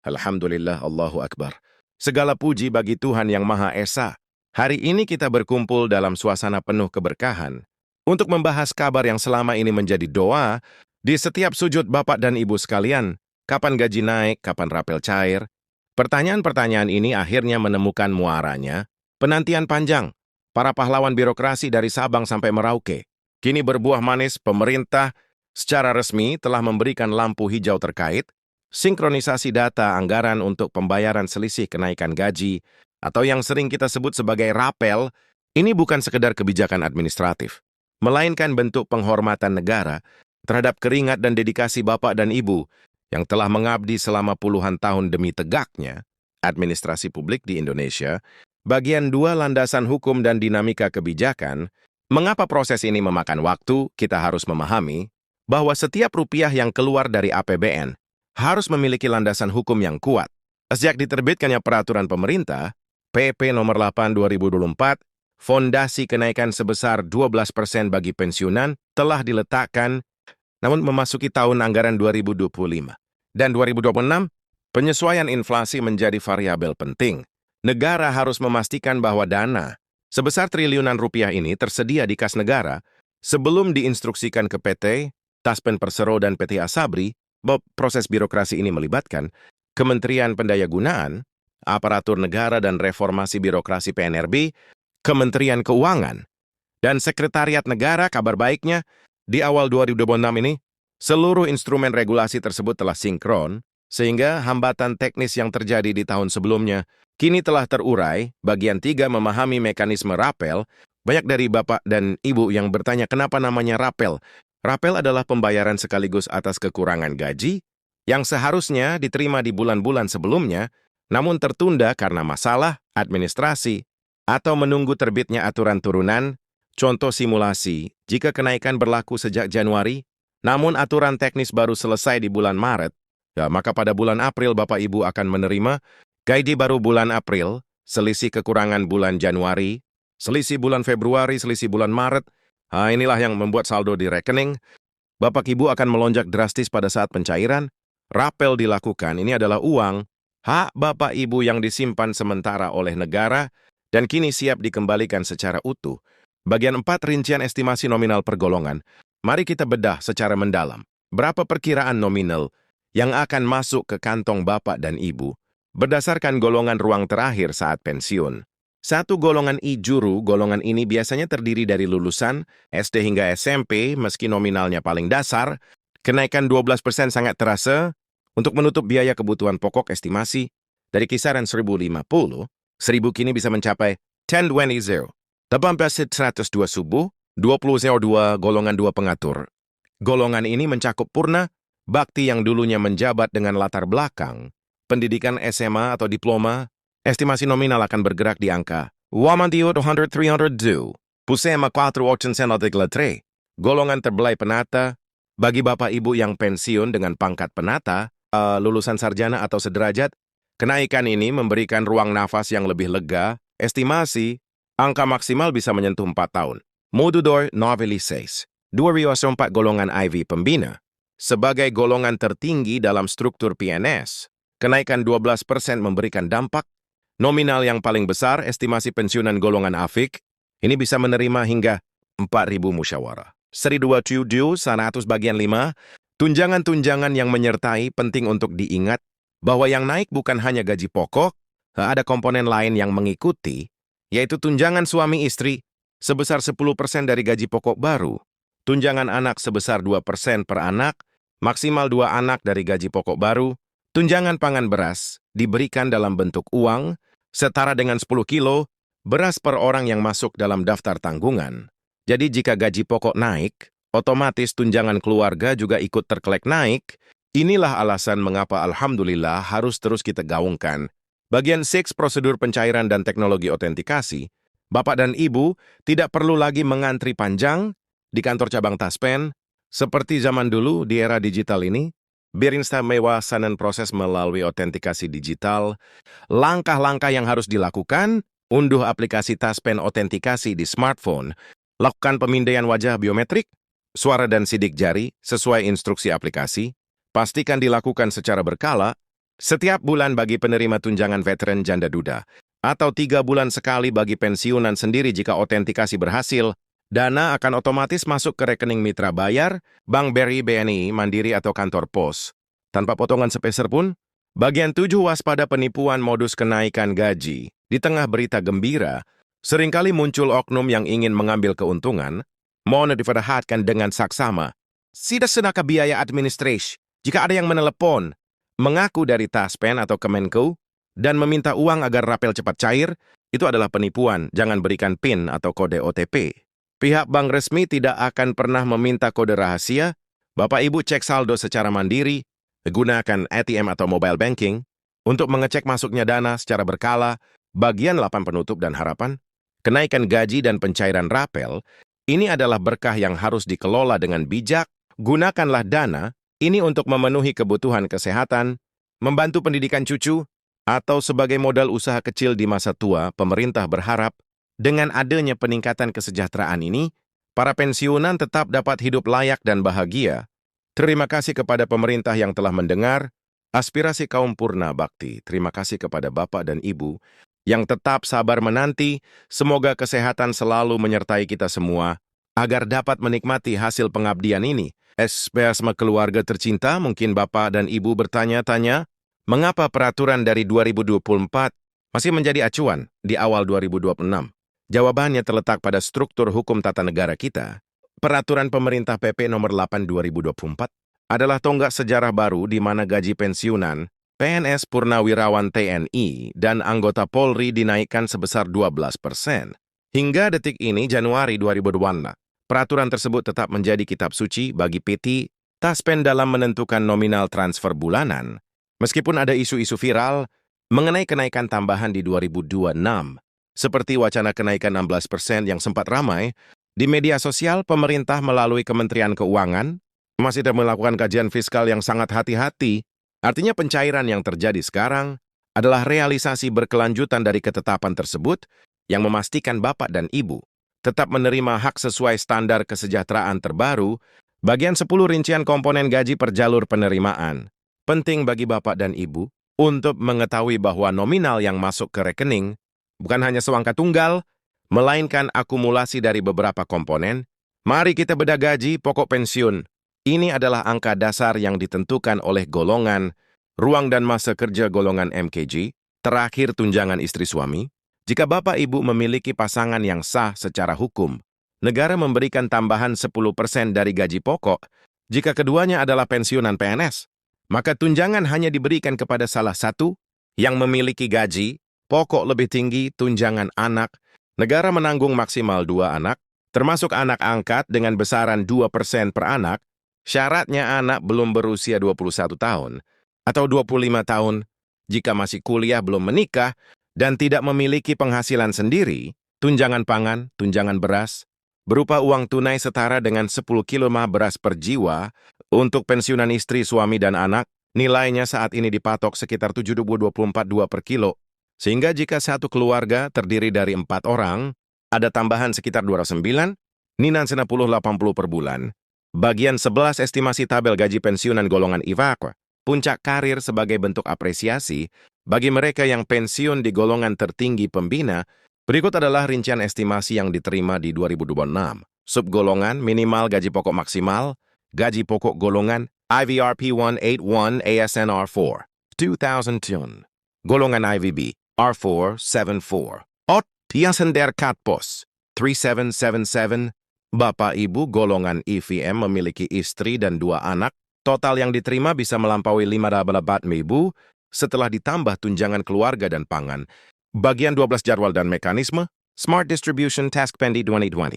Alhamdulillah, Allahu Akbar. Segala puji bagi Tuhan Yang Maha Esa. Hari ini kita berkumpul dalam suasana penuh keberkahan untuk membahas kabar yang selama ini menjadi doa di setiap sujud Bapak dan Ibu sekalian. Kapan gaji naik, kapan rapel cair? Pertanyaan-pertanyaan ini akhirnya menemukan muaranya. Penantian panjang. Para pahlawan birokrasi dari Sabang sampai Merauke. Kini berbuah manis, pemerintah secara resmi telah memberikan lampu hijau terkait sinkronisasi data anggaran untuk pembayaran selisih kenaikan gaji atau yang sering kita sebut sebagai rapel. Ini bukan sekedar kebijakan administratif, melainkan bentuk penghormatan negara terhadap keringat dan dedikasi Bapak dan Ibu yang telah mengabdi selama puluhan tahun demi tegaknya administrasi publik di Indonesia. Bagian 2, landasan hukum dan dinamika kebijakan. Mengapa proses ini memakan waktu? Kita harus memahami bahwa setiap rupiah yang keluar dari APBN harus memiliki landasan hukum yang kuat. Sejak diterbitkannya peraturan pemerintah, PP nomor 8 2024, fondasi kenaikan sebesar 12% bagi pensiunan telah diletakkan, namun memasuki tahun anggaran 2025 dan 2026, penyesuaian inflasi menjadi variabel penting. Negara harus memastikan bahwa dana sebesar triliunan rupiah ini tersedia di kas negara sebelum diinstruksikan ke PT, Taspen Persero dan PT Asabri. Proses birokrasi ini melibatkan Kementerian Pendayagunaan, Aparatur Negara dan Reformasi Birokrasi PNRB, Kementerian Keuangan, dan Sekretariat Negara. Kabar baiknya, di awal 2026 ini, seluruh instrumen regulasi tersebut telah sinkron, sehingga hambatan teknis yang terjadi di tahun sebelumnya kini telah terurai. Bagian 3, memahami mekanisme rapel. Banyak dari Bapak dan Ibu yang bertanya kenapa namanya rapel. Rapel adalah pembayaran sekaligus atas kekurangan gaji yang seharusnya diterima di bulan-bulan sebelumnya, namun tertunda karena masalah administrasi atau menunggu terbitnya aturan turunan. Contoh simulasi, jika kenaikan berlaku sejak Januari, namun aturan teknis baru selesai di bulan Maret, maka pada bulan April Bapak Ibu akan menerima gaji baru bulan April, selisih kekurangan bulan Januari, selisih bulan Februari, selisih bulan Maret. Inilah yang membuat saldo di rekening Bapak Ibu akan melonjak drastis pada saat pencairan. Rapel dilakukan, ini adalah uang hak Bapak Ibu yang disimpan sementara oleh negara dan kini siap dikembalikan secara utuh. Bagian 4, rincian estimasi nominal per golongan. Mari kita bedah secara mendalam. Berapa perkiraan nominal yang akan masuk ke kantong Bapak dan Ibu berdasarkan golongan ruang terakhir saat pensiun. 1, golongan I-Juru. Golongan ini biasanya terdiri dari lulusan SD hingga SMP, meski nominalnya paling dasar. Kenaikan 12% sangat terasa untuk menutup biaya kebutuhan pokok. Estimasi dari kisaran 1.050, 1.000 kini bisa mencapai 1020. 18.102 subuh, 20.02 golongan 2 pengatur. Golongan ini mencakup purna, bakti yang dulunya menjabat dengan latar belakang pendidikan SMA atau diploma. Estimasi nominal akan bergerak di angka 1.302. Pusema 4.803. Golongan terbelai penata. Bagi Bapak Ibu yang pensiun dengan pangkat penata, lulusan sarjana atau sederajat, kenaikan ini memberikan ruang nafas yang lebih lega. Estimasi, angka maksimal bisa menyentuh 4 tahun. Modudor 96. 2004 golongan IV pembina. Sebagai golongan tertinggi dalam struktur PNS, kenaikan 12% memberikan dampak. Nominal yang paling besar, estimasi pensiunan golongan AFIK, ini bisa menerima hingga 4.000 musyawarah. 1.277 bagian 5, tunjangan-tunjangan yang menyertai. Penting untuk diingat bahwa yang naik bukan hanya gaji pokok, ada komponen lain yang mengikuti, yaitu tunjangan suami istri sebesar 10% dari gaji pokok baru, tunjangan anak sebesar 2% per anak, maksimal 2 anak dari gaji pokok baru, tunjangan pangan beras diberikan dalam bentuk uang, setara dengan 10 kilo beras per orang yang masuk dalam daftar tanggungan. Jadi jika gaji pokok naik, otomatis tunjangan keluarga juga ikut terkelek naik. Inilah alasan mengapa alhamdulillah harus terus kita gaungkan. Bagian 6, prosedur pencairan dan teknologi otentikasi. Bapak dan Ibu tidak perlu lagi mengantri panjang di kantor cabang Taspen. Seperti zaman dulu di era digital ini, berinstamewassanan proses melalui otentikasi digital. Langkah-langkah yang harus dilakukan, unduh aplikasi Taspen Otentikasi di smartphone, lakukan pemindaian wajah biometrik, suara dan sidik jari sesuai instruksi aplikasi, pastikan dilakukan secara berkala, Setiap bulan bagi penerima tunjangan veteran janda duda, atau 3 bulan sekali bagi pensiunan sendiri jika autentikasi berhasil, dana akan otomatis masuk ke rekening mitra bayar, Bank BRI, BNI, Mandiri, atau kantor pos. Tanpa potongan sepeser pun, bagian 7 waspada penipuan modus kenaikan gaji. Di tengah berita gembira, seringkali muncul oknum yang ingin mengambil keuntungan, mohon diperhatikan dengan saksama. Tidak senaka biaya administrasi. Jika ada yang menelepon, mengaku dari Taspen atau Kemenko, dan meminta uang agar rapel cepat cair, itu adalah penipuan. Jangan berikan PIN atau kode OTP. Pihak bank resmi tidak akan pernah meminta kode rahasia. Bapak Ibu cek saldo secara mandiri, gunakan ATM atau mobile banking, untuk mengecek masuknya dana secara berkala, bagian 8 penutup dan harapan, kenaikan gaji dan pencairan rapel, ini adalah berkah yang harus dikelola dengan bijak. Gunakanlah dana ini untuk memenuhi kebutuhan kesehatan, membantu pendidikan cucu, atau sebagai modal usaha kecil di masa tua. Pemerintah berharap dengan adanya peningkatan kesejahteraan ini, para pensiunan tetap dapat hidup layak dan bahagia. Terima kasih kepada pemerintah yang telah mendengar aspirasi kaum Purna Bakti. Terima kasih kepada Bapak dan Ibu yang tetap sabar menanti. Semoga kesehatan selalu menyertai kita semua, agar dapat menikmati hasil pengabdian ini. Sama keluarga tercinta, mungkin Bapak dan Ibu bertanya-tanya, mengapa peraturan dari 2024 masih menjadi acuan di awal 2026? Jawabannya terletak pada struktur hukum tata negara kita. Peraturan pemerintah PP nomor 8 2024 adalah tonggak sejarah baru di mana gaji pensiunan, PNS Purnawirawan TNI, dan anggota Polri dinaikkan sebesar 12%. Hingga detik ini, Januari 2026. Peraturan tersebut tetap menjadi kitab suci bagi PT Taspen dalam menentukan nominal transfer bulanan. Meskipun ada isu-isu viral mengenai kenaikan tambahan di 2026, seperti wacana kenaikan 16% yang sempat ramai, di media sosial pemerintah melalui Kementerian Keuangan masih tidak melakukan kajian fiskal yang sangat hati-hati. Artinya pencairan yang terjadi sekarang adalah realisasi berkelanjutan dari ketetapan tersebut yang memastikan Bapak dan Ibu tetap menerima hak sesuai standar kesejahteraan terbaru. Bagian 10 rincian komponen gaji per jalur penerimaan. Penting bagi Bapak dan Ibu untuk mengetahui bahwa nominal yang masuk ke rekening bukan hanya seangka tunggal, melainkan akumulasi dari beberapa komponen. Mari kita bedah gaji pokok pensiun. Ini adalah angka dasar yang ditentukan oleh golongan, ruang dan masa kerja golongan MKG, terakhir tunjangan istri suami. Jika Bapak Ibu memiliki pasangan yang sah secara hukum, negara memberikan tambahan 10% dari gaji pokok. Jika keduanya adalah pensiunan PNS, maka tunjangan hanya diberikan kepada salah satu yang memiliki gaji pokok lebih tinggi. Tunjangan anak, negara menanggung maksimal 2 anak, termasuk anak angkat dengan besaran 2% per anak. Syaratnya anak belum berusia 21 tahun atau 25 tahun. Jika masih kuliah belum menikah, dan tidak memiliki penghasilan sendiri, tunjangan pangan, tunjangan beras, berupa uang tunai setara dengan 10 kilo beras per jiwa untuk pensiunan istri, suami, dan anak, nilainya saat ini dipatok sekitar 7,24 per kilo. Sehingga jika satu keluarga terdiri dari 4 orang, ada tambahan sekitar 209, ninan 80 per bulan. Bagian 11 estimasi tabel gaji pensiunan golongan IVAK, puncak karir sebagai bentuk apresiasi bagi mereka yang pensiun di golongan tertinggi pembina. Berikut adalah rincian estimasi yang diterima di 2026. Subgolongan minimal gaji pokok maksimal, gaji pokok golongan IVRP 181 ASNR 4, 2000. Golongan IVB R4 74. Ot Tiasender Katpos 3777. Bapak Ibu golongan IVM memiliki istri dan 2 anak. Total yang diterima bisa melampaui 5.000 setelah ditambah tunjangan keluarga dan pangan. Bagian 12 jadwal dan mekanisme, Smart Distribution Task Pendi 2020.